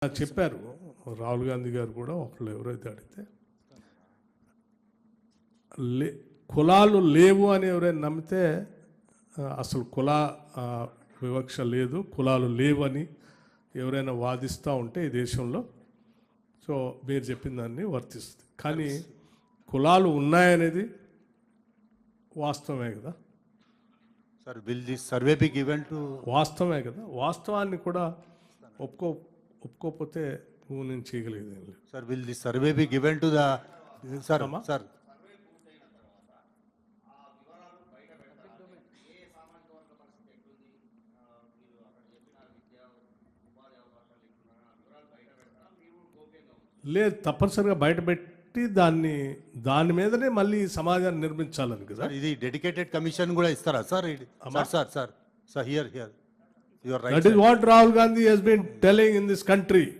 చెప్పారు రాహుల్ గాంధీ గారు కూడా ఒకళ్ళు ఎవరైతే అడిగితే కులాలు లేవు అని ఎవరైనా నమ్మితే అసలు వివక్ష లేదు, కులాలు లేవు అని ఎవరైనా వాదిస్తూ ఉంటే ఈ దేశంలో సో మీరు చెప్పిన దాన్ని వర్తిస్తుంది. కానీ కులాలు ఉన్నాయనేది వాస్తవమే కదా sir. Will this survey be given to వాస్తవమే కదా, వాస్తవాన్ని కూడా ఒప్పుకోకపోతే నువ్వు నేను చేయగలిగేది ఏం లేదు sir. Will this survey be given to the sir sir లేదు, తప్పనిసరిగా బయటపెట్టి దాని మీదనే మళ్ళీ సమాజాన్ని నిర్మించాలని కదా. ఇది డెడికేటెడ్ కమిషన్ కూడా ఇస్తారా sir? Sir sir sir here here your right. That is what Rahul Gandhi has been telling in this country.